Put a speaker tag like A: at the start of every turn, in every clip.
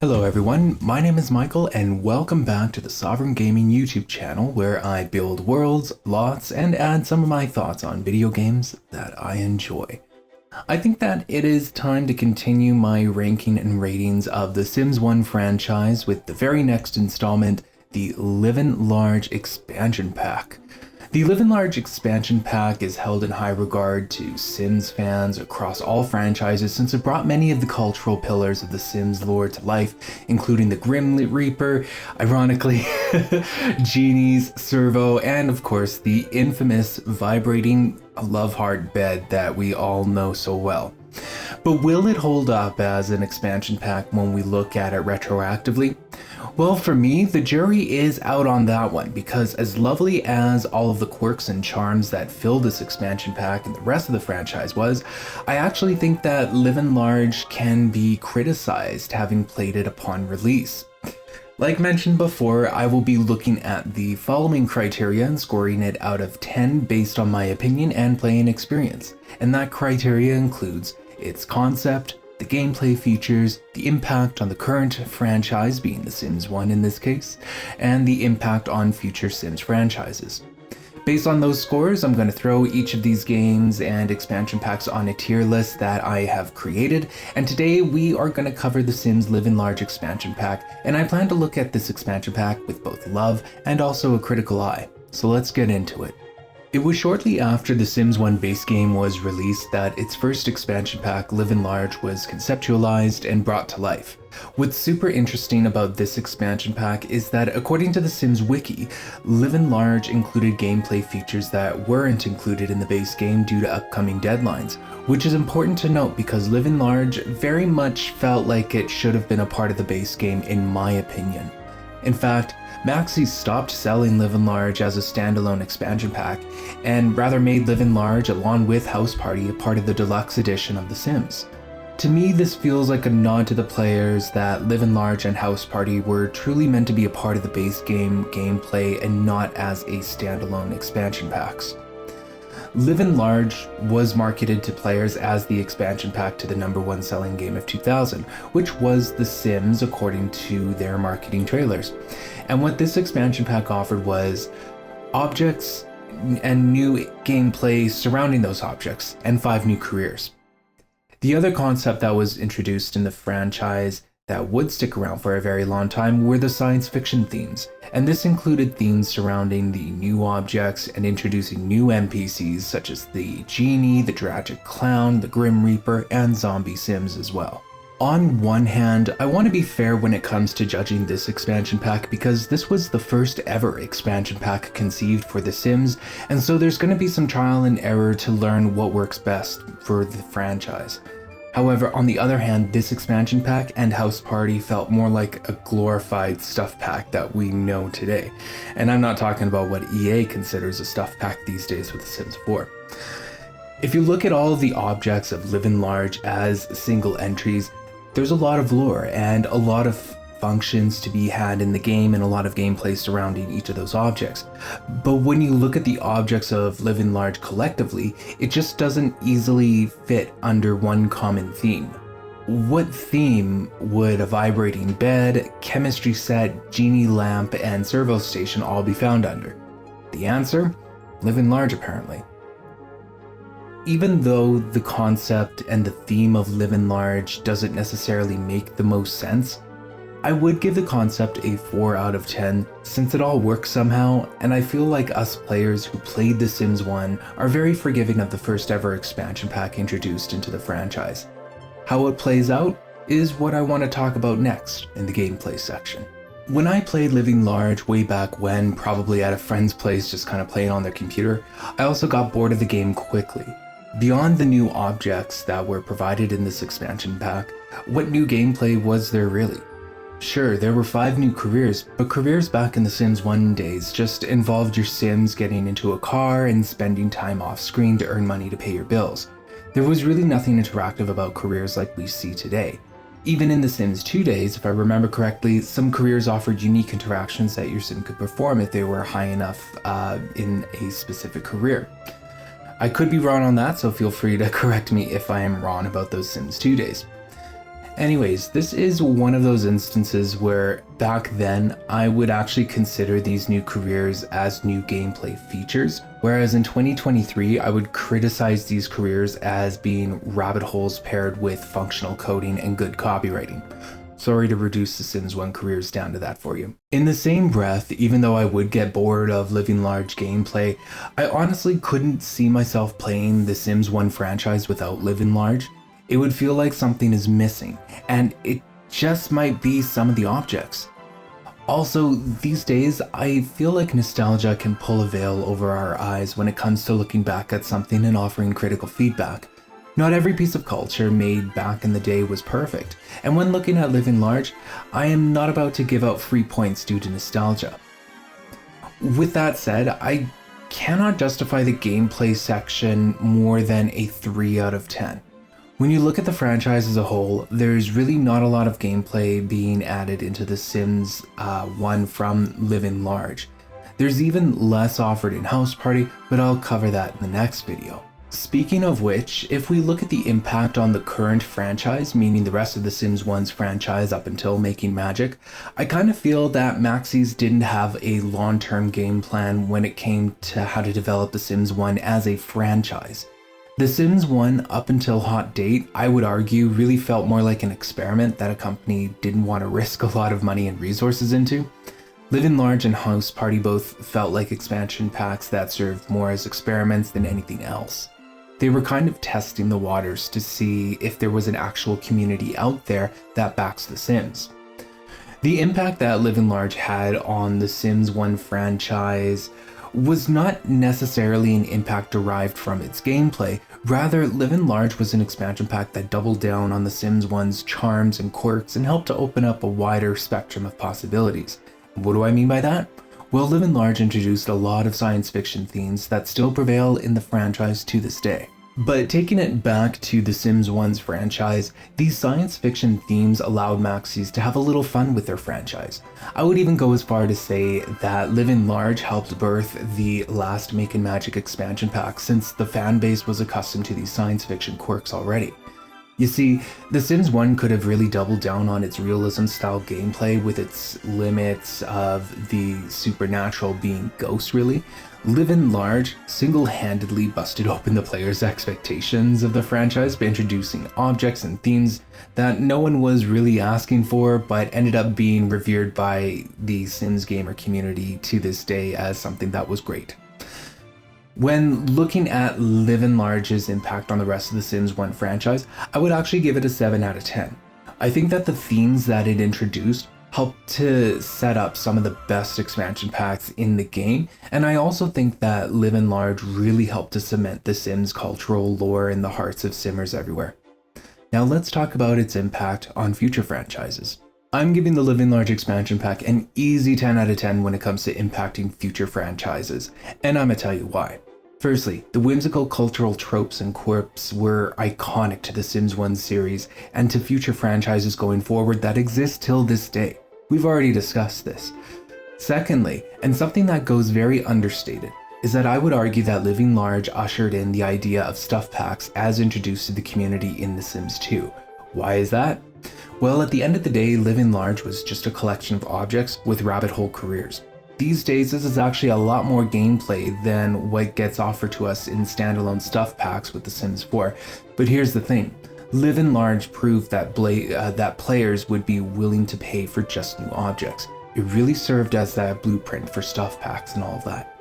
A: Hello everyone, my name is Michael and welcome back to the Sovereign Gaming YouTube channel where I build worlds, lots, and add some of my thoughts on video games that I enjoy. I think that it is time to continue my ranking and ratings of the Sims 1 franchise with the very next installment, the Livin Large expansion pack. The Livin Large expansion pack is held in high regard to Sims fans across all franchises since it brought many of the cultural pillars of the Sims lore to life, including the Grim Reaper, ironically, genies, servo, and of course the infamous vibrating love heart bed that we all know so well. But will it hold up as an expansion pack when we look at it retroactively? Well, for me, the jury is out on that one, because as lovely as all of the quirks and charms that fill this expansion pack and the rest of the franchise was, I actually think that Livin Large can be criticized having played it upon release. Like mentioned before, I will be looking at the following criteria and scoring it out of 10 based on my opinion and playing experience, and that criteria includes its concept, the gameplay features, the impact on the current franchise, being The Sims 1 in this case, and the impact on future Sims franchises. Based on those scores, I'm going to throw each of these games and expansion packs on a tier list that I have created, and today we are going to cover the Sims Livin Large expansion pack, and I plan to look at this expansion pack with both love and also a critical eye. So let's get into it. It was shortly after the Sims 1 base game was released that its first expansion pack, Livin Large, was conceptualized and brought to life. What's super interesting about this expansion pack is that according to the Sims wiki, Livin Large included gameplay features that weren't included in the base game due to upcoming deadlines, which is important to note because Livin Large very much felt like it should have been a part of the base game in my opinion. In fact, Maxi stopped selling Livin Large as a standalone expansion pack, and rather made Livin Large along with House Party a part of the deluxe edition of The Sims. To me, this feels like a nod to the players that Livin Large and House Party were truly meant to be a part of the base game gameplay and not as a standalone expansion packs. Livin Large was marketed to players as the expansion pack to the #1 selling game of 2000, which was The Sims according to their marketing trailers. And what this expansion pack offered was objects and new gameplay surrounding those objects, and 5 new careers. The other concept that was introduced in the franchise that would stick around for a very long time were the science fiction themes, and this included themes surrounding the new objects and introducing new NPCs such as the genie, the tragic clown, the Grim Reaper, and zombie Sims as well. On one hand, I want to be fair when it comes to judging this expansion pack because this was the first ever expansion pack conceived for The Sims, and so there's going to be some trial and error to learn what works best for the franchise. However, on the other hand, this expansion pack and House Party felt more like a glorified stuff pack that we know today. And I'm not talking about what EA considers a stuff pack these days with The Sims 4. If you look at all of the objects of Livin Large as single entries, there's a lot of lore and a lot of functions to be had in the game and a lot of gameplay surrounding each of those objects. But when you look at the objects of Livin Large collectively, it just doesn't easily fit under one common theme. What theme would a vibrating bed, chemistry set, genie lamp, and servo station all be found under? The answer? Livin Large apparently. Even though the concept and the theme of Livin Large doesn't necessarily make the most sense, I would give the concept a 4 out of 10 since it all works somehow, and I feel like us players who played The Sims 1 are very forgiving of the first ever expansion pack introduced into the franchise. How it plays out is what I want to talk about next in the gameplay section. When I played Livin Large way back when, probably at a friend's place just kind of playing on their computer, I also got bored of the game quickly. Beyond the new objects that were provided in this expansion pack, what new gameplay was there really? Sure, there were 5 new careers, but careers back in the Sims 1 days just involved your Sims getting into a car and spending time off screen to earn money to pay your bills. There was really nothing interactive about careers like we see today. Even in the Sims 2 days, if I remember correctly, some careers offered unique interactions that your Sim could perform if they were high enough in a specific career. I could be wrong on that, so feel free to correct me if I am wrong about those Sims 2 days. Anyways, this is one of those instances where back then I would actually consider these new careers as new gameplay features, whereas in 2023 I would criticize these careers as being rabbit holes paired with functional coding and good copywriting. Sorry to reduce the Sims 1 careers down to that for you. In the same breath, even though I would get bored of Livin Large gameplay, I honestly couldn't see myself playing the Sims 1 franchise without Livin Large. It would feel like something is missing, and it just might be some of the objects. Also, these days, I feel like nostalgia can pull a veil over our eyes when it comes to looking back at something and offering critical feedback. Not every piece of culture made back in the day was perfect, and when looking at Livin Large, I am not about to give out free points due to nostalgia. With that said, I cannot justify the gameplay section more than a 3 out of 10. When you look at the franchise as a whole, there's really not a lot of gameplay being added into The Sims 1 from Livin Large. There's even less offered in House Party, but I'll cover that in the next video. Speaking of which, if we look at the impact on the current franchise, meaning the rest of the Sims 1's franchise up until Making Magic, I kind of feel that Maxis didn't have a long-term game plan when it came to how to develop The Sims 1 as a franchise. The Sims 1 up until Hot Date, I would argue, really felt more like an experiment that a company didn't want to risk a lot of money and resources into. Livin Large and House Party both felt like expansion packs that served more as experiments than anything else. They were kind of testing the waters to see if there was an actual community out there that backs The Sims. The impact that Livin Large had on the Sims 1 franchise was not necessarily an impact derived from its gameplay. Rather, Livin Large was an expansion pack that doubled down on The Sims 1's charms and quirks and helped to open up a wider spectrum of possibilities. What do I mean by that? Well, Livin Large introduced a lot of science fiction themes that still prevail in the franchise to this day. But taking it back to The Sims 1's franchise, these science fiction themes allowed Maxis to have a little fun with their franchise. I would even go as far to say that Livin Large helped birth the last Making Magic expansion pack, since the fan base was accustomed to these science fiction quirks already. You see, The Sims 1 could have really doubled down on its realism style gameplay with its limits of the supernatural being ghosts really. Livin Large single-handedly busted open the player's expectations of the franchise by introducing objects and themes that no one was really asking for, but ended up being revered by the Sims gamer community to this day as something that was great. When looking at Livin Large's impact on the rest of the Sims 1 franchise, I would actually give it a 7 out of 10. I think that the themes that it introduced helped to set up some of the best expansion packs in the game, and I also think that Livin Large really helped to cement the Sims cultural lore in the hearts of Simmers everywhere. Now let's talk about its impact on future franchises. I'm giving the Livin Large expansion pack an easy 10 out of 10 when it comes to impacting future franchises, and I'm gonna tell you why. Firstly, the whimsical cultural tropes and quirks were iconic to the Sims 1 series and to future franchises going forward that exist till this day. We've already discussed this. Secondly, and something that goes very understated, is that I would argue that Livin Large ushered in the idea of stuff packs as introduced to the community in The Sims 2. Why is that? Well, at the end of the day, Livin Large was just a collection of objects with rabbit hole careers. These days, this is actually a lot more gameplay than what gets offered to us in standalone stuff packs with The Sims 4. But here's the thing, Livin Large proved that players would be willing to pay for just new objects. It really served as that blueprint for stuff packs and all of that.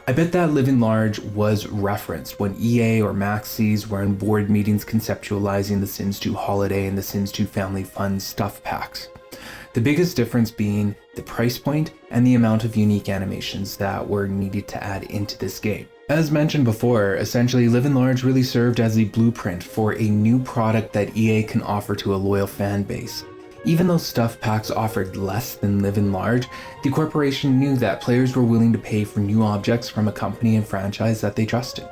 A: I bet that Livin Large was referenced when EA or Maxis were in board meetings conceptualizing The Sims 2 Holiday and The Sims 2 Family Fun stuff packs. The biggest difference being the price point and the amount of unique animations that were needed to add into this game. As mentioned before, essentially Livin Large really served as a blueprint for a new product that EA can offer to a loyal fan base. Even though stuff packs offered less than Livin Large, the corporation knew that players were willing to pay for new objects from a company and franchise that they trusted.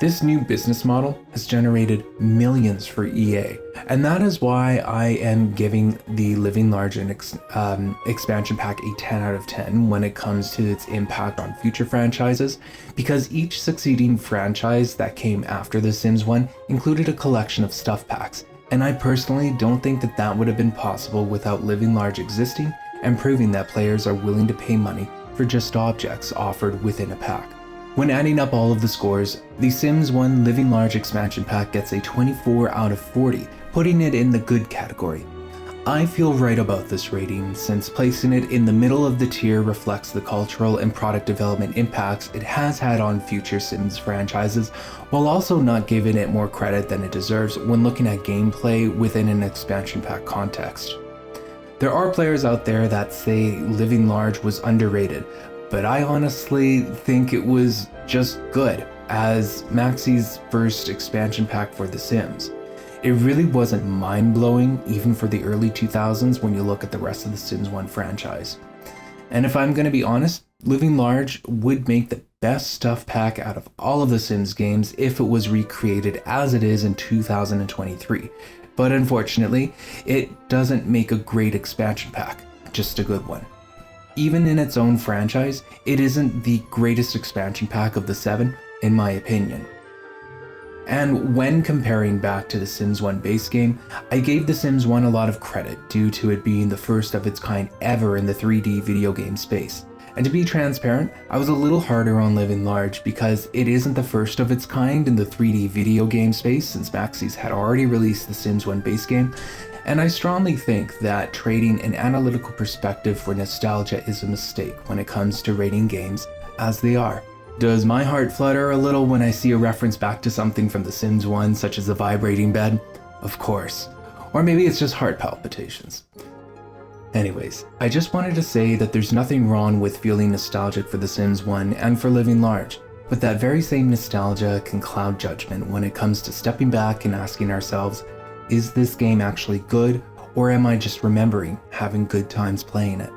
A: This new business model has generated millions for EA, and that is why I am giving the Livin Large expansion pack a 10 out of 10 when it comes to its impact on future franchises, because each succeeding franchise that came after The Sims 1 included a collection of stuff packs, And I personally don't think that that would have been possible without Living Large existing and proving that players are willing to pay money for just objects offered within a pack. When adding up all of the scores, the Sims 1 Living Large expansion pack gets a 24 out of 40, putting it in the good category. I feel right about this rating since placing it in the middle of the tier reflects the cultural and product development impacts it has had on future Sims franchises, while also not giving it more credit than it deserves when looking at gameplay within an expansion pack context. There are players out there that say Living Large was underrated, but I honestly think it was just good as Maxie's first expansion pack for The Sims. It really wasn't mind-blowing even for the early 2000s when you look at the rest of the Sims 1 franchise. And if I'm going to be honest, Living Large would make the best stuff pack out of all of the Sims games if it was recreated as it is in 2023. But unfortunately, it doesn't make a great expansion pack, just a good one. Even in its own franchise, it isn't the greatest expansion pack of the 7, in my opinion. And when comparing back to the Sims 1 base game, I gave The Sims 1 a lot of credit due to it being the first of its kind ever in the 3D video game space. And to be transparent, I was a little harder on Living Large because it isn't the first of its kind in the 3D video game space since Maxis had already released the Sims 1 base game, and I strongly think that trading an analytical perspective for nostalgia is a mistake when it comes to rating games as they are. Does my heart flutter a little when I see a reference back to something from The Sims 1 such as a vibrating bed? Of course. Or maybe it's just heart palpitations. Anyways, I just wanted to say that there's nothing wrong with feeling nostalgic for The Sims 1 and for Living Large, but that very same nostalgia can cloud judgment when it comes to stepping back and asking ourselves, is this game actually good, or am I just remembering having good times playing it?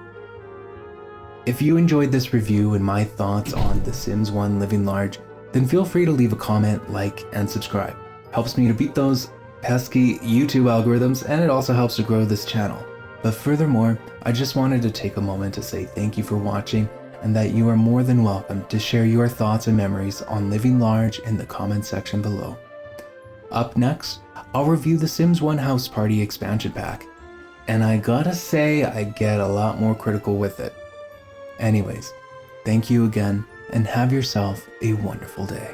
A: If you enjoyed this review and my thoughts on The Sims 1 Living Large, then feel free to leave a comment, like, and subscribe. Helps me to beat those pesky YouTube algorithms, and it also helps to grow this channel. But furthermore, I just wanted to take a moment to say thank you for watching and that you are more than welcome to share your thoughts and memories on Living Large in the comment section below. Up next, I'll review the Sims 1 House Party expansion pack, and I gotta say I get a lot more critical with it. Anyways, thank you again and have yourself a wonderful day.